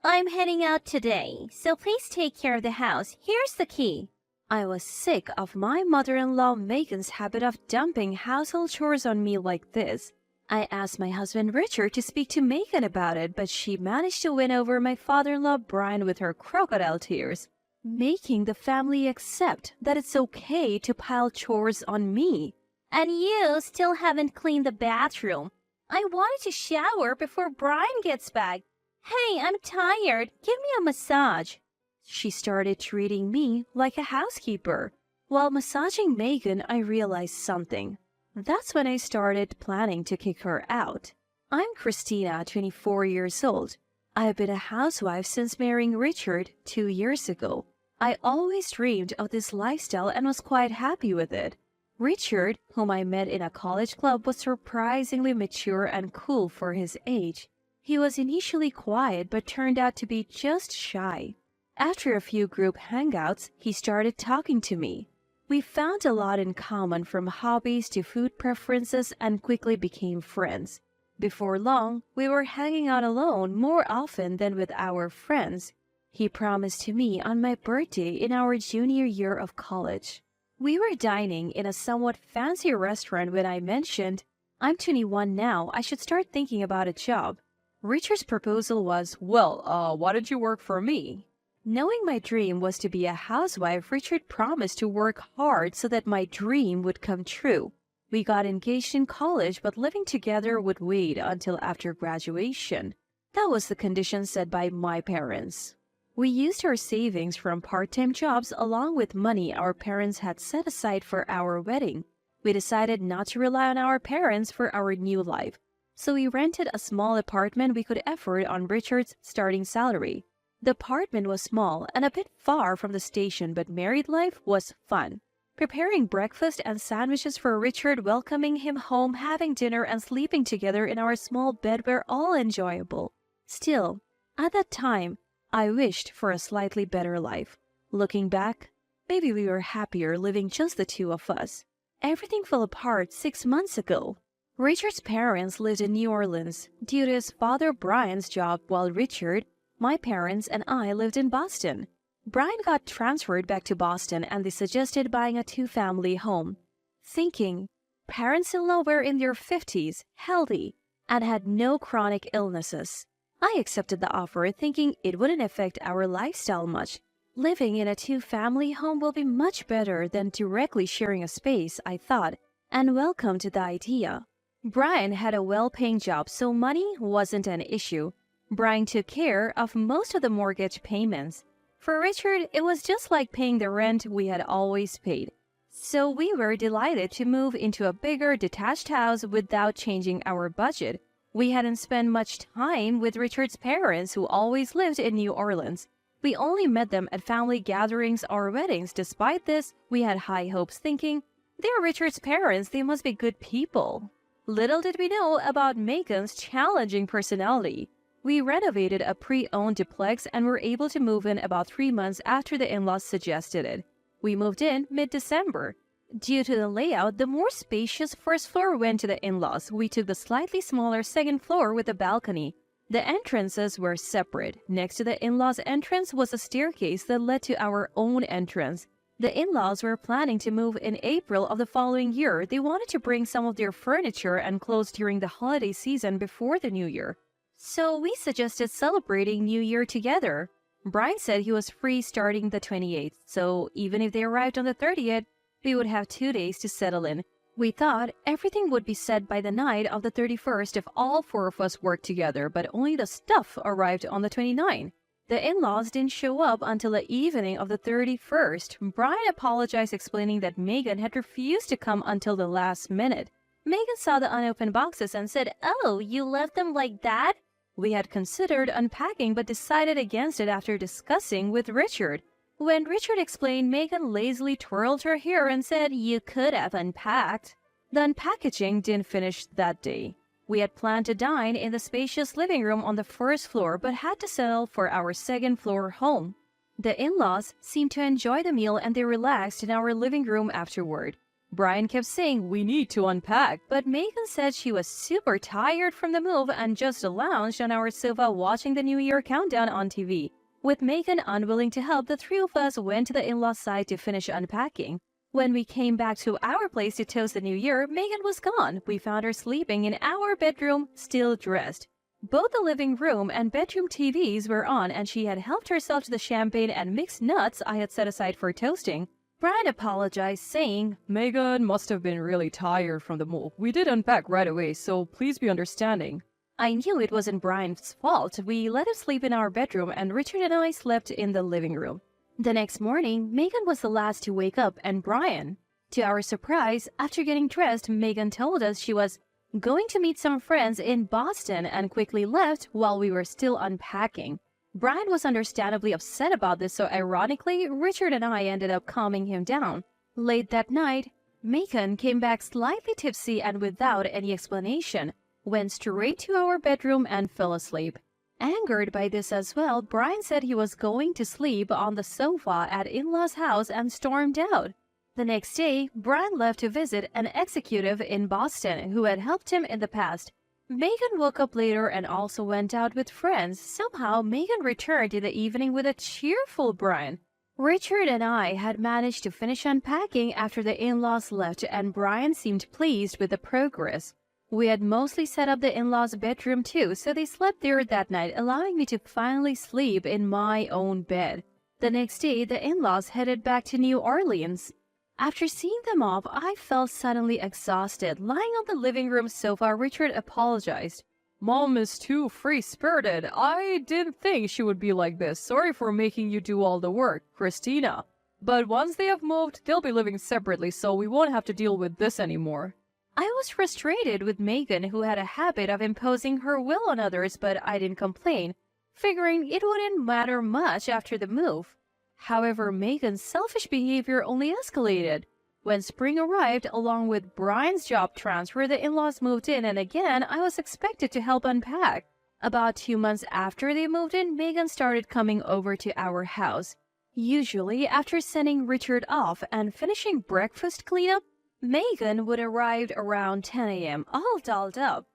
I'm heading out today, so please take care of the house. Here's the key. I was sick of my mother-in-law Megan's habit of dumping household chores on me like this. I asked my husband Richard to speak to Megan about it, but she managed to win over my father-in-law Brian with her crocodile tears, making the family accept that it's okay to pile chores on me. And you still haven't cleaned the bathroom. I wanted to shower before Brian gets back. Hey, I'm tired. Give me a massage. She started treating me like a housekeeper. While massaging Megan, I realized something. That's when I started planning to kick her out. I'm Christina, 24 years old. I've been a housewife since marrying Richard 2 years ago. I always dreamed of this lifestyle and was quite happy with it. Richard, whom I met in a college club, was surprisingly mature and cool for his age. He was initially quiet but turned out to be just shy. After a few group hangouts, he started talking to me. We found a lot in common, from hobbies to food preferences, and quickly became friends. Before long, we were hanging out alone more often than with our friends. He promised to me on my birthday in our junior year of college. We were dining in a somewhat fancy restaurant when I mentioned, "I'm 21 now, I should start thinking about a job." Richard's proposal was, "Well, why don't you work for me?" Knowing my dream was to be a housewife, Richard promised to work hard so that my dream would come true. We got engaged in college, but living together would wait until after graduation. That was the condition set by my parents. We used our savings from part-time jobs along with money our parents had set aside for our wedding. We decided not to rely on our parents for our new life, so we rented a small apartment we could afford on Richard's starting salary. The apartment was small and a bit far from the station, but married life was fun. Preparing breakfast and sandwiches for Richard, welcoming him home, having dinner, and sleeping together in our small bed were all enjoyable. Still, at that time, I wished for a slightly better life. Looking back, maybe we were happier living just the two of us. Everything fell apart 6 months ago. Richard's parents lived in New Orleans due to his father Brian's job, while Richard, my parents, and I lived in Boston. Brian got transferred back to Boston and they suggested buying a 2-family home. Thinking, parents-in-law were in their 50s, healthy, and had no chronic illnesses. I accepted the offer thinking it wouldn't affect our lifestyle much. Living in a 2-family home will be much better than directly sharing a space, I thought, and welcomed the idea. Brian had a well-paying job, so money wasn't an issue. Brian took care of most of the mortgage payments. For Richard, it was just like paying the rent we had always paid. So we were delighted to move into a bigger, detached house without changing our budget. We hadn't spent much time with Richard's parents, who always lived in New Orleans. We only met them at family gatherings or weddings. Despite this, we had high hopes, thinking, they're Richard's parents, they must be good people. Little did we know about Megan's challenging personality. We renovated a pre-owned duplex and were able to move in about 3 months after the in-laws suggested it. We moved in mid-December. Due to the layout, the more spacious first floor went to the in-laws. We took the slightly smaller second floor with a balcony. The entrances were separate. Next to the in-laws' entrance was a staircase that led to our own entrance. The in-laws were planning to move in April of the following year. They wanted to bring some of their furniture and clothes during the holiday season before the new year. So we suggested celebrating New Year together. Brian said he was free starting the 28th, so even if they arrived on the 30th, we would have 2 days to settle in. We thought everything would be set by the night of the 31st if all 4 of us worked together, but only the stuff arrived on the 29th. The in-laws didn't show up until the evening of the 31st. Brian apologized, explaining that Megan had refused to come until the last minute. Megan saw the unopened boxes and said, "Oh, you left them like that?" We had considered unpacking but decided against it after discussing with Richard. When Richard explained, Megan lazily twirled her hair and said, "You could have unpacked." The unpackaging didn't finish that day. We had planned to dine in the spacious living room on the first floor but had to settle for our second-floor home. The in-laws seemed to enjoy the meal and they relaxed in our living room afterward. Brian kept saying we need to unpack, but Megan said she was super tired from the move and just lounged on our sofa watching the New Year countdown on TV. With Megan unwilling to help, the three of us went to the in-laws side to finish unpacking. When we came back to our place to toast the New Year, Megan was gone. We found her sleeping in our bedroom, still dressed. Both the living room and bedroom TVs were on, and she had helped herself to the champagne and mixed nuts I had set aside for toasting. Brian apologized, saying, Megan must have been really tired from the move. We did unpack right away, so please be understanding. I knew it wasn't Brian's fault. We let him sleep in our bedroom, and Richard and I slept in the living room. The next morning, Megan was the last to wake up, and Brian. To our surprise, after getting dressed, Megan told us she was going to meet some friends in Boston and quickly left while we were still unpacking. Brian was understandably upset about this, so ironically, Richard and I ended up calming him down. Late that night, Megan came back slightly tipsy and without any explanation, went straight to our bedroom and fell asleep. Angered by this as well, Brian said he was going to sleep on the sofa at in-laws' house and stormed out. The next day, Brian left to visit an executive in Boston who had helped him in the past. Megan woke up later and also went out with friends. Somehow, Megan returned in the evening with a cheerful Brian. Richard and I had managed to finish unpacking after the in-laws left, and Brian seemed pleased with the progress. We had mostly set up the in-laws' bedroom too, so they slept there that night, allowing me to finally sleep in my own bed. The next day, the in-laws headed back to New Orleans. After seeing them off, I felt suddenly exhausted. Lying on the living room sofa, Richard apologized. Mom is too free-spirited. I didn't think she would be like this. Sorry for making you do all the work, Christina. But once they have moved, they'll be living separately, so we won't have to deal with this anymore. I was frustrated with Megan, who had a habit of imposing her will on others, but I didn't complain, figuring it wouldn't matter much after the move. However, Megan's selfish behavior only escalated. When spring arrived, along with Brian's job transfer, the in-laws moved in, and again, I was expected to help unpack. About 2 months after they moved in, Megan started coming over to our house. Usually, after sending Richard off and finishing breakfast cleanup, Megan would arrive around 10 a.m., all dolled up.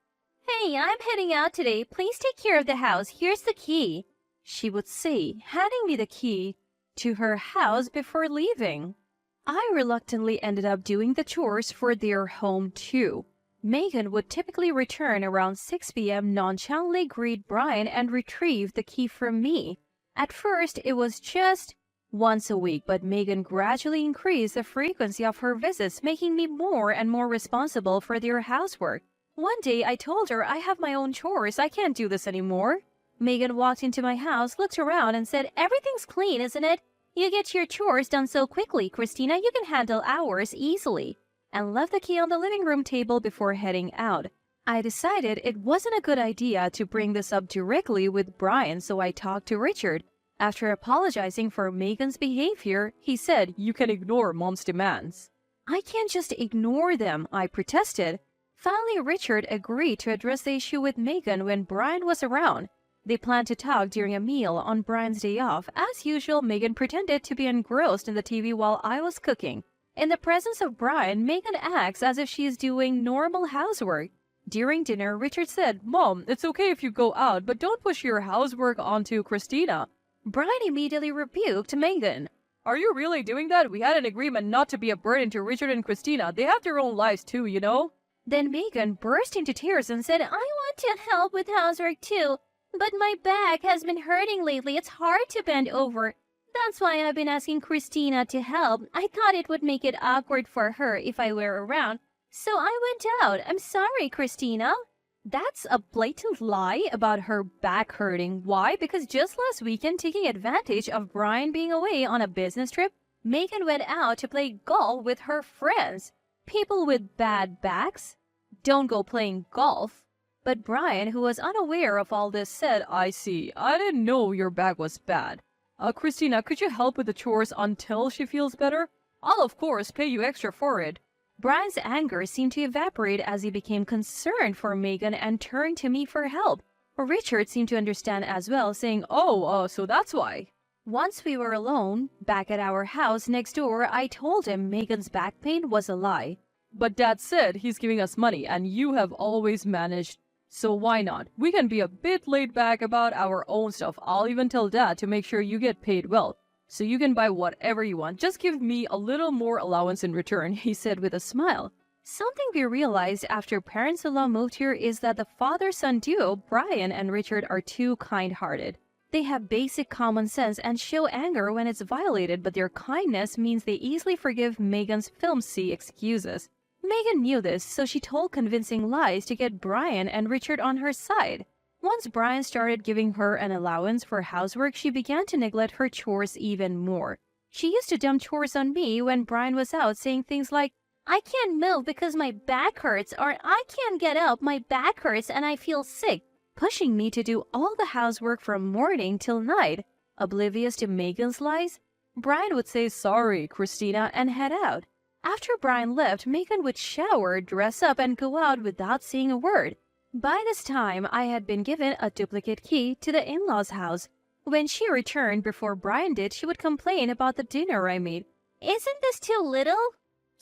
"Hey, I'm heading out today. Please take care of the house. Here's the key," she would say, handing me the key to her house before leaving. I reluctantly ended up doing the chores for their home too. Megan would typically return around 6 p.m., nonchalantly greet Brian, and retrieve the key from me. At first, it was just once a week, but Megan gradually increased the frequency of her visits, making me more and more responsible for their housework. One day, I told her I have my own chores. I can't do this anymore. Megan walked into my house, looked around, and said, "Everything's clean, isn't it? You get your chores done so quickly, Christina. You can handle ours easily," and left the key on the living room table before heading out. I decided it wasn't a good idea to bring this up directly with Brian, so I talked to Richard. After apologizing for Megan's behavior, he said, "You can ignore Mom's demands." "I can't just ignore them," I protested. Finally, Richard agreed to address the issue with Megan when Brian was around. They planned to talk during a meal on Brian's day off. As usual, Megan pretended to be engrossed in the TV while I was cooking. In the presence of Brian, Megan acts as if she is doing normal housework. During dinner, Richard said, "Mom, it's okay if you go out, but don't push your housework onto Christina." Brian immediately rebuked Megan. "Are you really doing that? We had an agreement not to be a burden to Richard and Christina. They have their own lives too, you know?" Then Megan burst into tears and said, "I want to help with housework too, but my back has been hurting lately. It's hard to bend over. That's why I've been asking Christina to help. I thought it would make it awkward for her if I were around, so I went out. I'm sorry, Christina." That's a blatant lie about her back hurting. Why? Because just last weekend, taking advantage of Brian being away on a business trip, Megan went out to play golf with her friends. People with bad backs don't go playing golf. But Brian, who was unaware of all this, said, "I see. I didn't know your back was bad. Christina, could you help with the chores until she feels better? I'll, of course, pay you extra for it." Brian's anger seemed to evaporate as he became concerned for Megan and turned to me for help. Richard seemed to understand as well, saying, "Oh, so that's why." Once we were alone, back at our house next door, I told him Megan's back pain was a lie. But Dad said he's giving us money and you have always managed. So why not? We can be a bit laid back about our own stuff. I'll even tell Dad to make sure you get paid well. So you can buy whatever you want. Just give me a little more allowance in return, he said with a smile. Something we realized after parents-in-law moved here is that the father-son duo, Brian and Richard, are too kind-hearted. They have basic common sense and show anger when it's violated, but their kindness means they easily forgive Megan's filmsy excuses. Megan knew this, so she told convincing lies to get Brian and Richard on her side. Once Brian started giving her an allowance for housework, she began to neglect her chores even more. She used to dump chores on me when Brian was out, saying things like, "I can't move because my back hurts," or "I can't get up, my back hurts and I feel sick," pushing me to do all the housework from morning till night. Oblivious to Megan's lies, Brian would say, "Sorry, Christina," and head out. After Brian left, Megan would shower, dress up, and go out without saying a word. By this time, I had been given a duplicate key to the in-laws' house. When she returned before Brian did, she would complain about the dinner I made. "Isn't this too little?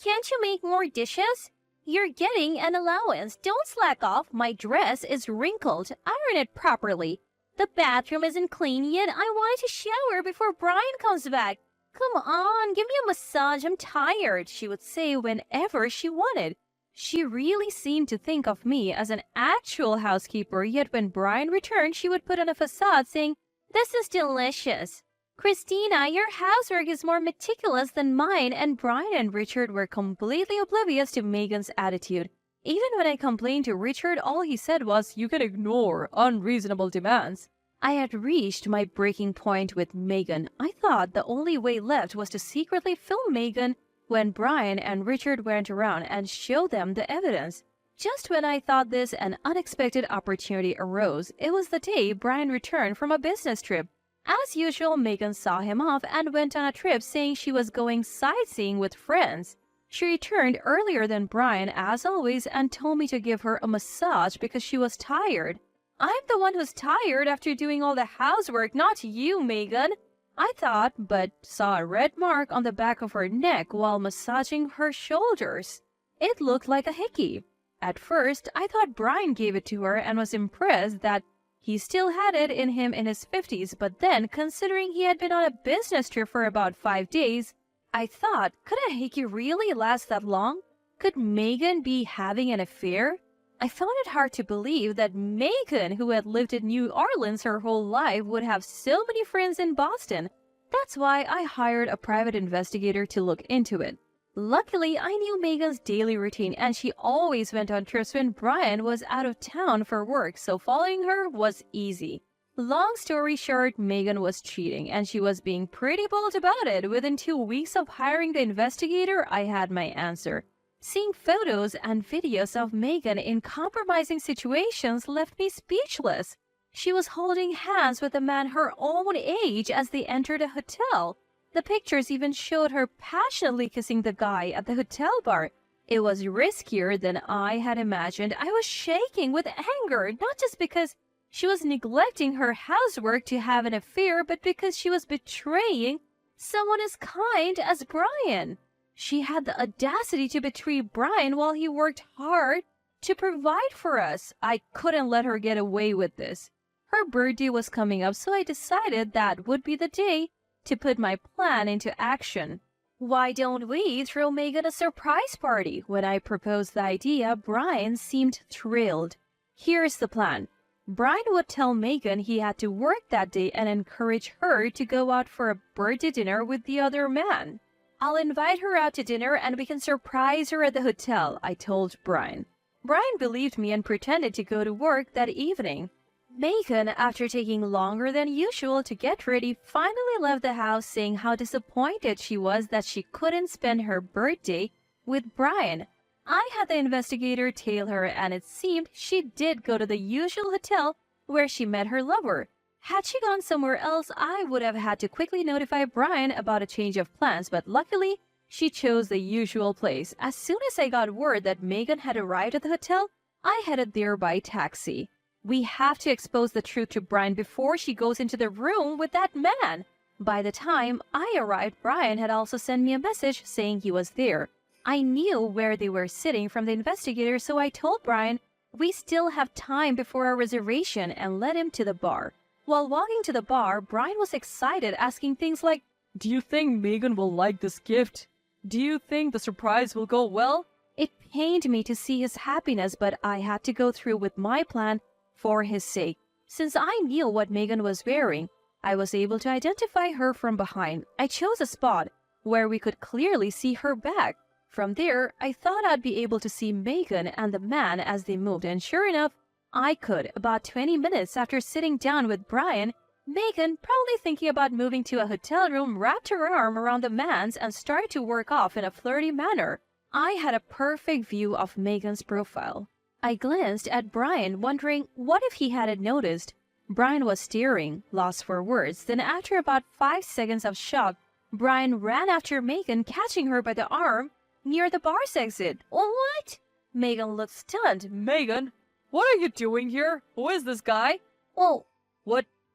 Can't you make more dishes? You're getting an allowance. Don't slack off. My dress is wrinkled. Iron it properly. The bathroom isn't clean yet. I wanted to shower before Brian comes back. Come on, give me a massage. I'm tired," she would say whenever she wanted. She really seemed to think of me as an actual housekeeper, yet when Brian returned, she would put on a facade saying, "This is delicious. Christina, your housework is more meticulous than mine," and Brian and Richard were completely oblivious to Megan's attitude. Even when I complained to Richard, all he said was, "You can ignore unreasonable demands." I had reached my breaking point with Megan. I thought the only way left was to secretly film Megan when Brian and Richard weren't around and show them the evidence. Just when I thought this, an unexpected opportunity arose. It was the day Brian returned from a business trip. As usual, Megan saw him off and went on a trip saying she was going sightseeing with friends. She returned earlier than Brian, as always, and told me to give her a massage because she was tired. "I'm the one who's tired after doing all the housework, not you, Megan," I thought, but saw a red mark on the back of her neck while massaging her shoulders. It looked like a hickey. At first, I thought Brian gave it to her and was impressed that he still had it in him in his 50s, but then, considering he had been on a business trip for about 5 days, I thought, could a hickey really last that long? Could Megan be having an affair? I found it hard to believe that Megan, who had lived in New Orleans her whole life, would have so many friends in Boston. That's why I hired a private investigator to look into it. Luckily, I knew Megan's daily routine, and she always went on trips when Brian was out of town for work, so following her was easy. Long story short, Megan was cheating, and she was being pretty bold about it. Within 2 weeks of hiring the investigator, I had my answer. Seeing photos and videos of Megan in compromising situations left me speechless. She was holding hands with a man her own age as they entered a hotel. The pictures even showed her passionately kissing the guy at the hotel bar. It was riskier than I had imagined. I was shaking with anger, not just because she was neglecting her housework to have an affair, but because she was betraying someone as kind as Brian. She had the audacity to betray Brian while he worked hard to provide for us. I couldn't let her get away with this. Her birthday was coming up, so I decided that would be the day to put my plan into action. "Why don't we throw Megan a surprise party?" When I proposed the idea, Brian seemed thrilled. "Here's the plan. Brian would tell Megan he had to work that day and encourage her to go out for a birthday dinner with the other man. I'll invite her out to dinner and we can surprise her at the hotel," I told Brian. Brian believed me and pretended to go to work that evening. Megan, after taking longer than usual to get ready, finally left the house saying how disappointed she was that she couldn't spend her birthday with Brian. I had the investigator tail her, and it seemed she did go to the usual hotel where she met her lover. Had she gone somewhere else, I would have had to quickly notify Brian about a change of plans, but luckily, she chose the usual place. As soon as I got word that Megan had arrived at the hotel, I headed there by taxi. "We have to expose the truth to Brian before she goes into the room with that man," By the time I arrived, Brian had also sent me a message saying he was there. I knew where they were sitting from the investigator, so I told Brian we still have time before our reservation and led him to the bar. While walking to the bar, Brian was excited, asking things like, Do you think Megan will like this gift? Do you think the surprise will go well? It pained me to see his happiness, but I had to go through with my plan for his sake. Since I knew what Megan was wearing, I was able to identify her from behind. I chose a spot where we could clearly see her back. From there, I thought I'd be able to see Megan and the man as they moved, and sure enough, I could. About 20 minutes after sitting down with Brian, Megan, probably thinking about moving to a hotel room, wrapped her arm around the man's and started to work off in a flirty manner. I had a perfect view of Megan's profile. I glanced at Brian, wondering what if he hadn't noticed. Brian was staring, lost for words. Then after about 5 seconds of shock, Brian ran after Megan, catching her by the arm near the bar's exit. What? Megan looked stunned. Megan, what are you doing here? Who is this guy? Oh,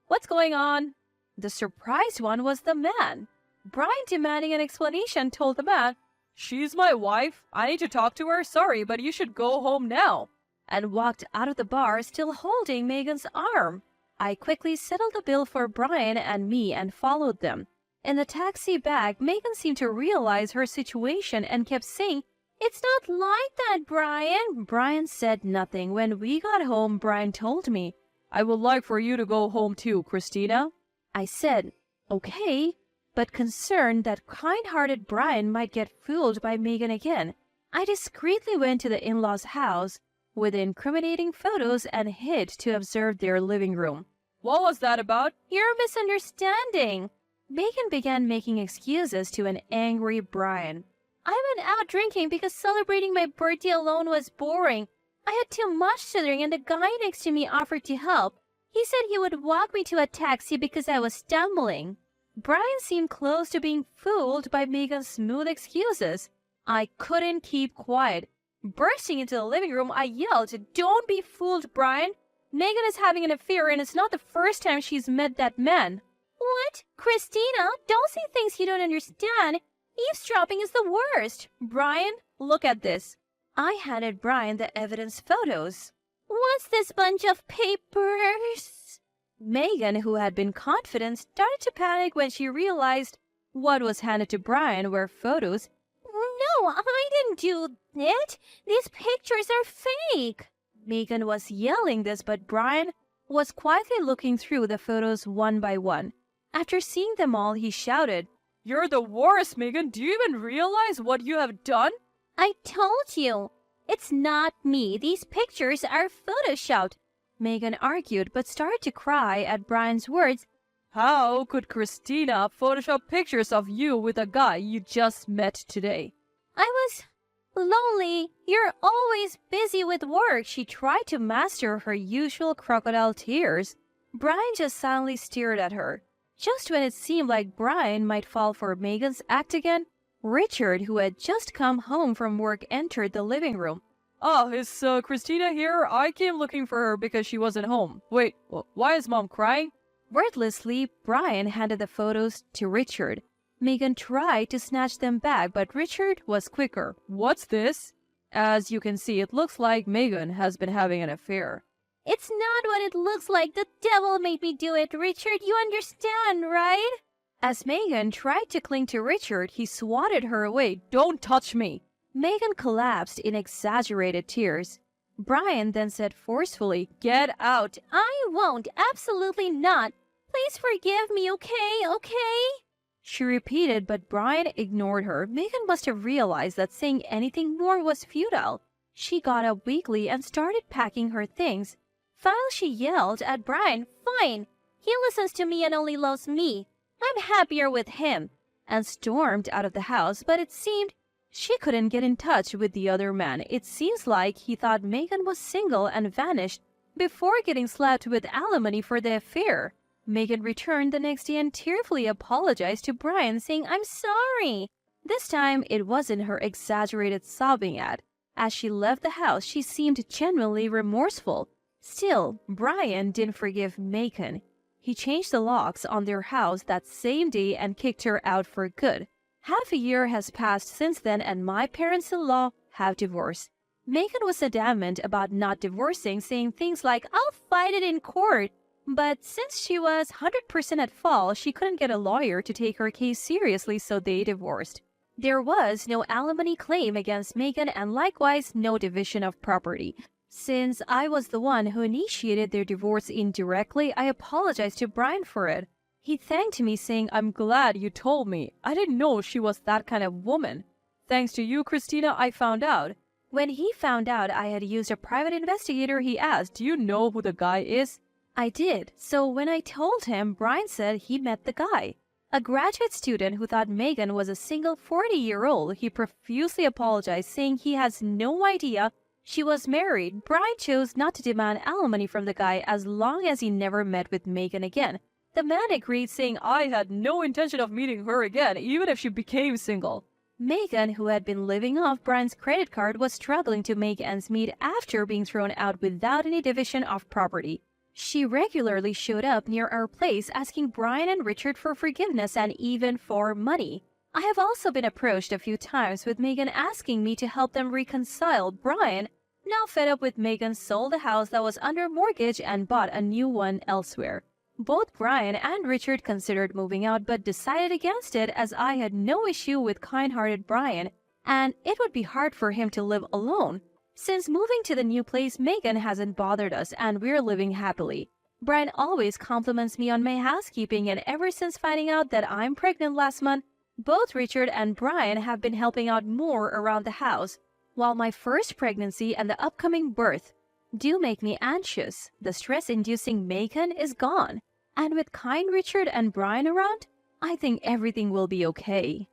What's going on? the surprised one was the man. Brian, demanding an explanation, told the man, She's my wife. I need to talk to her. Sorry, but you should go home now. and walked out of the bar, still holding Megan's arm. I quickly settled the bill for Brian and me and followed them. In the taxi back, Megan seemed to realize her situation and kept saying, It's not like that, Brian. Brian said nothing. When we got home, Brian told me, I would like for you to go home too, Christina. I said, okay, but concerned that kind-hearted Brian might get fooled by Megan again. I discreetly went to the in-laws' house with incriminating photos and hid to observe their living room. What was that about? You're misunderstanding. Megan began making excuses to an angry Brian. I went out drinking because celebrating my birthday alone was boring. I had too much to drink and the guy next to me offered to help. He said he would walk me to a taxi because I was stumbling. Brian seemed close to being fooled by Megan's smooth excuses. I couldn't keep quiet. Bursting into the living room, I yelled, Don't be fooled, Brian. Megan is having an affair and it's not the first time she's met that man. What? Christina, don't say things you don't understand. Eavesdropping is the worst. Brian, look at this. I handed Brian the evidence photos. What's this bunch of papers? Megan, who had been confident, started to panic when she realized what was handed to Brian were photos. No, I didn't do it. These pictures are fake. Megan was yelling this, but Brian was quietly looking through the photos one by one. After seeing them all, he shouted, You're the worst, Megan. Do you even realize what you have done? I told you. It's not me. These pictures are photoshopped. Megan argued, but started to cry at Brian's words. How could Christina Photoshop pictures of you with a guy you just met today? I was lonely. You're always busy with work. She tried to master her usual crocodile tears. Brian just silently stared at her. Just when it seemed like Brian might fall for Megan's act again, Richard, who had just come home from work, entered the living room. Oh, is Christina here? I came looking for her because she wasn't home. Wait, why is Mom crying? Wordlessly, Brian handed the photos to Richard. Megan tried to snatch them back, but Richard was quicker. What's this? As you can see, it looks like Megan has been having an affair. It's not what it looks like. The devil made me do it, Richard. You understand, right? As Megan tried to cling to Richard, he swatted her away. Don't touch me! Megan collapsed in exaggerated tears. Brian then said forcefully, Get out! I won't. Absolutely not. Please forgive me, okay? She repeated, but Brian ignored her. Megan must have realized that saying anything more was futile. She got up weakly and started packing her things. Finally, she yelled at Brian, Fine. He listens to me and only loves me. I'm happier with him. And stormed out of the house, but it seemed she couldn't get in touch with the other man. It seems like he thought Megan was single and vanished before getting slapped with alimony for the affair. Megan returned the next day and tearfully apologized to Brian, saying, I'm sorry. This time, it wasn't her exaggerated sobbing act. As she left the house, she seemed genuinely remorseful. Still, Brian didn't forgive Megan. He changed the locks on their house that same day and kicked her out for good. Half a year has passed since then and my parents-in-law have divorced. Megan was adamant about not divorcing, saying things like, "I'll fight it in court." But since she was 100% at fault, she couldn't get a lawyer to take her case seriously, so they divorced. There was no alimony claim against Megan and likewise no division of property. Since I was the one who initiated their divorce indirectly, I apologized to Brian for it. He thanked me, saying, "I'm glad you told me. I didn't know she was that kind of woman. Thanks to you, Christina, I found out." When he found out I had used a private investigator, he asked, "Do you know who the guy is?" I did. So when I told him, Brian said he met the guy. A graduate student who thought Megan was a single 40-year-old. He profusely apologized, saying he has no idea she was married. Brian chose not to demand alimony from the guy as long as he never met with Megan again. The man agreed, saying, "I had no intention of meeting her again, even if she became single." Megan, who had been living off Brian's credit card, was struggling to make ends meet after being thrown out without any division of property. She regularly showed up near our place asking Brian and Richard for forgiveness and even for money. I have also been approached a few times with Megan asking me to help them reconcile. Brian, now fed up with Megan, sold the house that was under mortgage and bought a new one elsewhere. Both Brian and Richard considered moving out but decided against it as I had no issue with kind-hearted Brian and it would be hard for him to live alone. Since moving to the new place, Megan hasn't bothered us and we're living happily. Brian always compliments me on my housekeeping and ever since finding out that I'm pregnant last month, both Richard and Brian have been helping out more around the house. While my first pregnancy and the upcoming birth do make me anxious, the stress-inducing Megan is gone. And with kind Richard and Brian around, I think everything will be okay.